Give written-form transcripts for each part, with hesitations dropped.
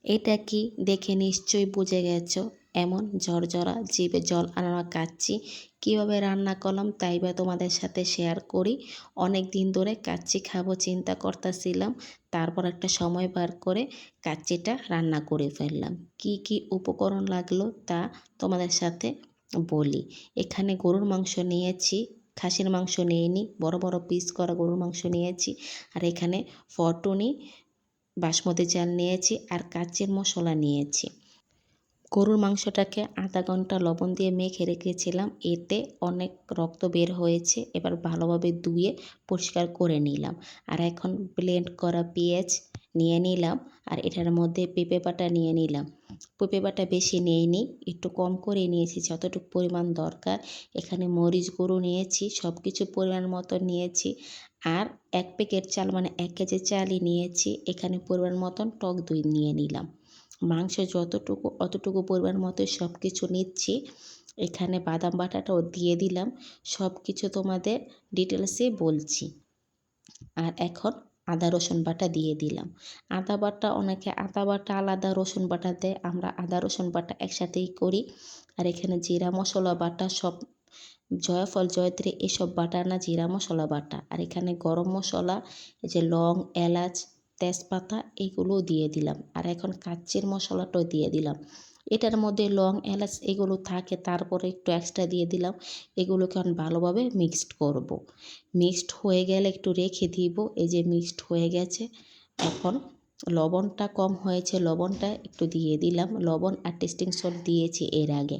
এটা কি দেখে নিশ্চয়ই বুঝে গেছো, এমন ঝরঝরা জিভে জল আনা কাচ্চি কীভাবে রান্না করলাম তাই বা তোমাদের সাথে শেয়ার করি। অনেক দিন ধরে কাচ্চি খাবো চিন্তা করতেছিলাম, তারপর একটা সময় বার করে কাচ্চিটা রান্না করে ফেললাম। কি কি উপকরণ লাগলো তা তোমাদের সাথে বলি। এখানে গরুর মাংস নিয়েছি, খাসির মাংস নিইনি, বড় বড় পিস করা গরুর মাংস নিয়েছি। আর এখানে ফটুনি বাসমতি চাল নিয়েছি আর কাচ্চির মশলা নিয়েছি। গরুর মাংসটাকে আধা ঘন্টা লবণ দিয়ে মেখে রেখেছিলাম, এতে অনেক রক্ত বের হয়েছে। এবার ভালোভাবে ধুয়ে পরিষ্কার করে নিলাম। আর এখন ব্লেন্ড করা পেঁয়াজ নিয়ে নিলাম, আর এটার মধ্যে পেঁপে বাটা নিয়ে নিলাম। পেঁপে বাটা বেশি নিইনি, একটু কম করে নিয়েছি যতটুকু পরিমাণ দরকার। এখানে মরিচ গুঁড়ো নিয়েছি, সব কিছু পরিমাণ মতো নিয়েছি। আর 1 প্যাকেট চাল মানে 1 কেজি চালই নিয়েছি। এখানে পরিমাণ মতন টক দই নিয়ে নিলাম। মাংস যতটুকু অতটুকু পরিমাণ মতো সব কিছু নিচ্ছি। এখানে বাদাম বাটাটাও দিয়ে দিলাম। সব কিছু তোমাদের ডিটেলসে বলছি। আর এখন আদা রসুন বাটা দিয়ে দিলাম। আদা বাটা, অনেকে আদা বাটা আলাদা রসুন বাটা দেয়, আমরা আদা রসুন বাটা একসাথেই করি। আর এখানে জিরা মশলা বাটা, সব জয়ফল জয়ত্রী এসব বাটা না, জিরা মশলা বাটা। আর এখানে গরম মশলা, এই যে লং, এলাচ, তেজপাতা এগুলো দিয়ে দিলাম। আর এখন কাচ্চির মশলাটাও দিয়ে দিলাম। এটার মধ্যে লং, এলাচ এগুলো থাকে, তারপরে একটু এক্সট্রা দিয়ে দিলাম। এগুলোকে এখন ভালোভাবে মিক্সড করব। মিক্সড হয়ে গেলে একটু রেখে দিব। এই যে মিক্সড হয়ে গেছে। এখন লবণটা কম হয়েছে, লবণটা একটু দিয়ে দিলাম। লবণ আর টেস্টিং সল্ট দিয়েছি এর আগে।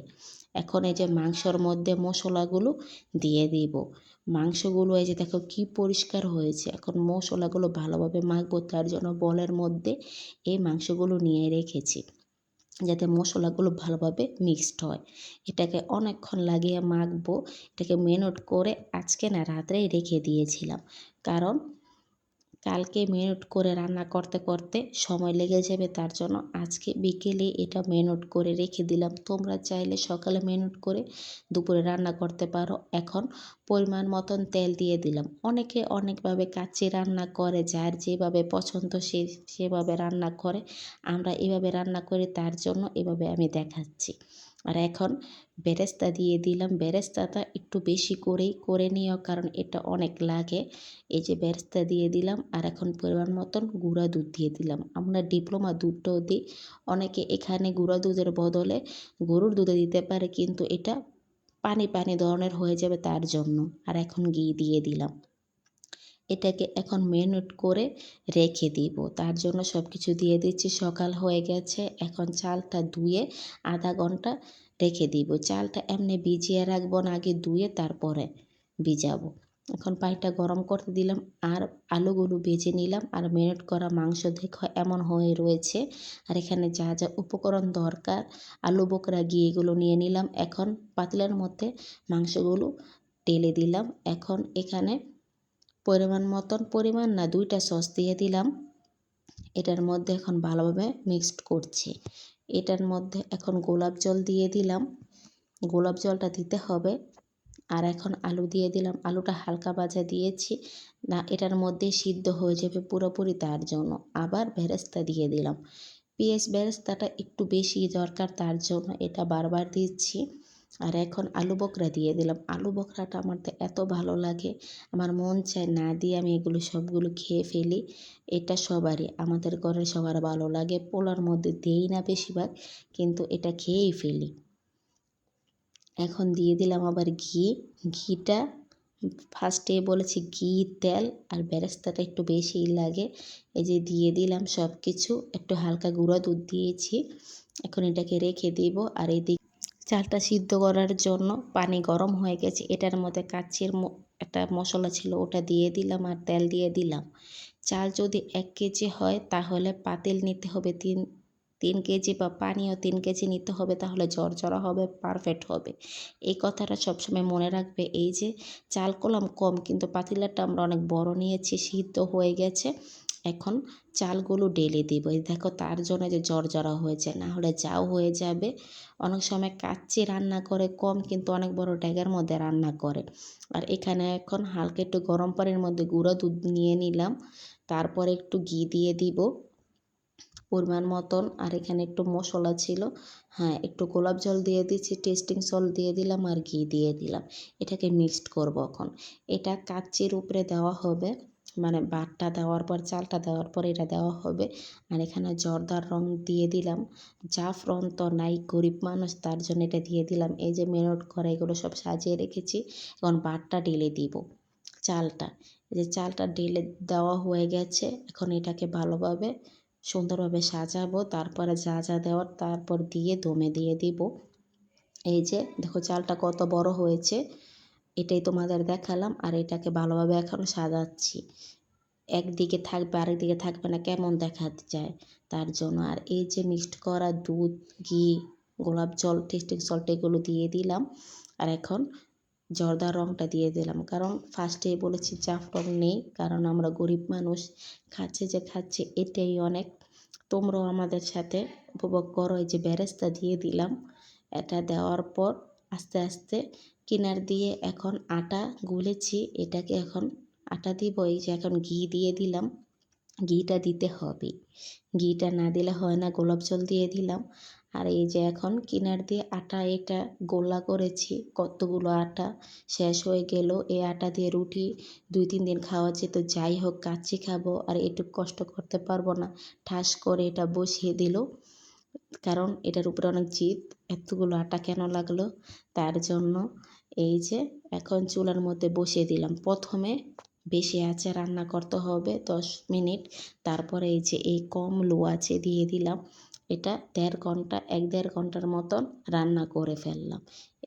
এখন এই যে মাংসর মধ্যে মশলাগুলো দিয়ে দিব। মাংসগুলো এই যে দেখো কি পরিষ্কার হয়েছে। এখন মশলাগুলো ভালোভাবে মাখবো, তার জন্য বলের মধ্যে এই মাংসগুলো নিয়ে রেখেছি যাতে মশলাগুলো ভালোভাবে মিক্সড হয়। এটাকে অনেকক্ষণ লাগিয়ে মাখবো। এটাকে মেরিনেট করে আজকে না রাত্রেই রেখে দিয়েছিলাম, কারণ কালকে মেরিনেট করে রান্না করতে করতে সময় লেগে যাবে, তার জন্য আজকে বিকেলে এটা মেরিনেট করে রেখে দিলাম। তোমরা চাইলে সকালে মেরিনেট করে দুপুরে রান্না করতে পারো। এখন পরিমাণ মতন তেল দিয়ে দিলাম। অনেকে অনেকভাবে কাচ্চি রান্না করে, যার যেভাবে পছন্দ সে সেভাবে রান্না করে। আমরা এভাবে রান্না করি, তার জন্য এভাবে আমি দেখাচ্ছি। আর এখন বেরেস্তা দিয়ে দিলাম। বেরেস্তাটা একটু বেশি করেই করে নিও, কারণ এটা অনেক লাগে। এই যে বেরেস্তা দিয়ে দিলাম। আর এখন পরিমাণ মতন গুঁড়া দুধ দিয়ে দিলাম। আমরা ডিপ্লোমা দুধটাও দিই। অনেকে এখানে গুঁড়া দুধের বদলে গরুর দুধে দিতে পারে, কিন্তু এটা পানি পানি ধরনের হয়ে যাবে, তার জন্য। আর এখন ঘি দিয়ে দিলাম। এটাকে এখন মেরিনেট করে রেখে দিব, তার জন্য সব কিছু দিয়ে দিচ্ছি। সকাল হয়ে গেছে, এখন চালটা ধুয়ে আধা ঘন্টা রেখে দিব। চালটা এমনি ভিজিয়ে রাখবো না, আগে ধুয়ে তারপরে ভিজাবো। এখন পানিটা গরম করতে দিলাম, আর আলুগুলো ভেজে নিলাম। আর মেরিনেট করা মাংস দেখো এমন হয়ে রয়েছে। আর এখানে যা যা উপকরণ দরকার, আলু বোখরা ঘি এগুলো নিয়ে নিলাম। এখন পাতিলার মধ্যে মাংসগুলো ঢেলে দিলাম। এখন এখানে পরিমাণ মতন, পরিমাণ না 2টা সস দিয়ে দিলাম। এটার মধ্যে এখন ভালোভাবে মিক্সড করছি। এটার মধ্যে এখন গোলাপ জল দিয়ে দিলাম। গোলাপ জলটা দিতে হবে। আর এখন আলু দিয়ে দিলাম। আলুটা হালকা ভাজা দিয়েছি না, এটার মধ্যে সিদ্ধ হয়ে যাবে পুরোপুরি, তার জন্য। আবার বেরেস্তা দিয়ে দিলাম। পেঁয়াজ বেরেস্তাটা একটু বেশি দরকার, তার জন্য এটা বারবার দিচ্ছি। আর এখন আলু বোখরা দিয়ে দিলাম। আলু বোখরাটা আমার তো এত ভালো লাগে, আমার মন চায় না দিয়ে আমি এগুলো সবগুলো খেয়ে ফেলি। এটা সবারই, আমাদের ঘরে সবার ভালো লাগে। পোলার মধ্যে দেই না বেশিরভাগ, কিন্তু এটা খেয়েই ফেলি। এখন দিয়ে দিলাম আবার ঘি। ঘিটা ফার্স্টে বলেছি ঘি, তেল আর বেরেস্তাটা একটু বেশিই লাগে। এই যে দিয়ে দিলাম সব কিছু, একটু হালকা গুঁড়া দুধ দিয়েছি। এখন এটাকে রেখে দিব। আর এদিকে চালটা সিদ্ধ করার জন্য পানি গরম হয়ে গেছে। এটার মধ্যে কাচ্চির একটা মশলা ছিল, ওটা দিয়ে দিলাম আর তেল দিয়ে দিলাম। চাল যদি 1 কেজি হয় তাহলে পাতিল নিতে হবে 3 কেজি, বা পানিও 3 কেজি নিতে হবে, তাহলে ঝরঝরা হবে, পারফেক্ট হবে। এই কথাটা সবসময় মনে রাখবে। এই যে চাল করলাম কম, কিন্তু পাতিলাটা আমরা অনেক বড় নিয়েছি, সিদ্ধ হয়ে গেছে। এখন চালগুলো ঢেলে দিব। এই দেখো, তার জন্য যে ঝরঝরা হয়েছে, না হলে যাও হয়ে যাবে। অনেক সময় কাচ্চি রান্না করে কম, কিন্তু অনেক বড় ড্যাগের মধ্যে রান্না করে। আর এখানে এখন হালকা একটু গরম পানির মধ্যে গুঁড়া দুধ নিয়ে নিলাম, তারপরে একটু ঘি দিয়ে দিব। পরিমাণ মতন। আর এখানে একটু মশলা ছিল, হ্যাঁ একটু গোলাপ জল দিয়ে দিচ্ছি, টেস্টিং সল্ট দিয়ে দিলাম আর ঘি দিয়ে দিলাম। এটাকে মিক্সড করব এখন। এটা কাচ্চির উপরে দেওয়া হবে, মানে বাটটা দেওয়ার পর চালটা দেওয়ার পর এটা দেওয়া হবে। আর এখানে জর্দার রং দিয়ে দিলাম, জাফরান তো নাই, গরিব মানুষ, তার জন্য এটা দিয়ে দিলাম। এই যে মেরিনেট করা এগুলো সব সাজিয়ে রেখেছি, এখন বাটটা ঢেলে দিব চালটা। এই যে চালটা ঢেলে দেওয়া হয়ে গেছে, এখন এটাকে ভালোভাবে সুন্দরভাবে সাজাবো, তারপরে যা যা দেওয়ার তারপর দিয়ে দমে দিয়ে দিব। এই যে দেখো চালটা কত বড় হয়েছে, এটাই তোমাদের দেখালাম। আর এটাকে ভালোভাবে এখন সাজাচ্ছি, একদিকে থাকবে আরেকদিকে থাকবে না, কেমন দেখা যায় তার জন্য। আর এই যে মিক্সড করা দুধ, ঘি, গোলাপ জল, টেস্টিং সল্ট এগুলো দিয়ে দিলাম। আর এখন জর্দার রংটা দিয়ে দিলাম, কারণ ফার্স্টেই বলেছি জাফরান নেই, কারণ আমরা গরিব মানুষ, খাচ্ছে যে খাচ্ছে এটাই অনেক। তোমরাও আমাদের সাথে উপভোগ করো। এই যে বেরেস্তা দিয়ে দিলাম, এটা দেওয়ার পর আস্তে আস্তে কিনার দিয়ে এখন আটা গুলেছি, এটাকে এখন আটা দিব। এই যে এখন ঘি দিয়ে দিলাম, ঘিটা দিতে হবে, ঘিটা না দিলে হয় না। গোলাপ জল দিয়ে দিলাম। আর এই যে এখন কিনার দিয়ে আটা এটা গোলা করেছি, কতগুলো আটা শেষ হয়ে গেল। এই আটা দিয়ে রুটি 2-3 দিন খাওয়া যেত। যাই হোক কাচ্চি খাবো আর একটু কষ্ট করতে পারবো না, ঠাস করে এটা বসিয়ে দিল, কারণ এটার উপরে অনেক জিদ, এতগুলো আটা কেন লাগলো তার জন্য। এই যে এখন চুলার মধ্যে বসিয়ে দিলাম। প্রথমে বেশি আঁচে রান্না করতে হবে 10 মিনিট, তারপরে এই যে এই কম লো আঁচে দিয়ে দিলাম। এটা 1.5 ঘন্টা 1-1.5 ঘন্টার মতন রান্না করে ফেললাম।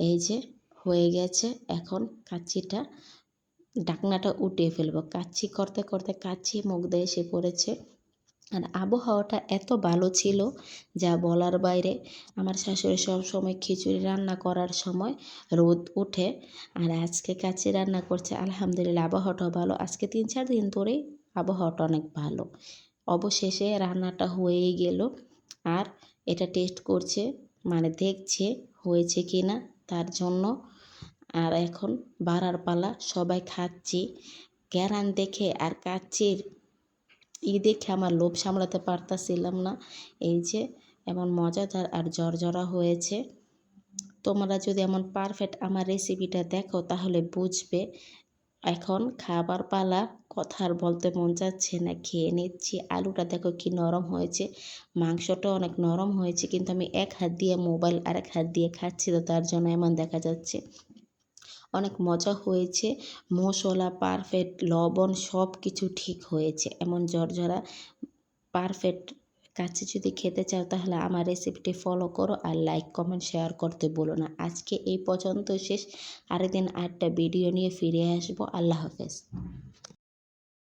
এই যে হয়ে গেছে, এখন কাচ্চিটা ঢাকনাটা উঠিয়ে ফেলবো। কাচ্চি করতে করতে কাচ্চি মুখ দিয়ে এসে পড়েছে। আর আবহাওয়াটা এত ভালো ছিল যা বলার বাইরে। আমার শাশুড়ি সব সময় খিচুড়ি রান্না করার সময় রোদ ওঠে, আর আজকে কাচ্চি রান্না করছে। আলহামদুলিল্লাহ আবহাওয়াটাও ভালো, আজকে 3-4 দিন ধরেই আবহাওয়াটা অনেক ভালো। অবশেষে রান্নাটা হয়েই গেল। আর এটা টেস্ট করছে, মানে দেখছে হয়েছে কি না তার জন্য। আর এখন বাড়ার পালা, সবাই খাচ্ছি। ঘ্রাণ দেখে আর কাচ্চির দেখে আমার লোভ সামলাতে পারতাছিলাম না। এই যে এমন মজাদার আর ঝরঝরা হয়েছে। তোমরা যদি এমন পারফেক্ট আমার রেসিপিটা দেখো তাহলে বুঝবে। এখন খাবার পালা, কথা আর বলতে মন যাচ্ছে না, খেয়ে নিচ্ছি। আলুটা দেখো কি নরম হয়েছে, মাংসটা অনেক নরম হয়েছে, কিন্তু আমি এক হাত দিয়ে মোবাইল আর এক হাত দিয়ে খাচ্ছি, তো তার জন্য এমন দেখা যাচ্ছে। অনেক মজা হয়েছে, মশলা পারফেক্ট, লবণ সব কিছু ঠিক হয়েছে। এমন ঝরঝরা পারফেক্ট কাচ্চি যদি খেতে চাও তাহলে আমার রেসিপিটি ফলো করো, আর লাইক কমেন্ট শেয়ার করতে বলো না। আজকে এই পর্যন্ত শেষ, আরেকদিন আরেকটা ভিডিও নিয়ে ফিরে আসবো। আল্লাহ হাফেজ।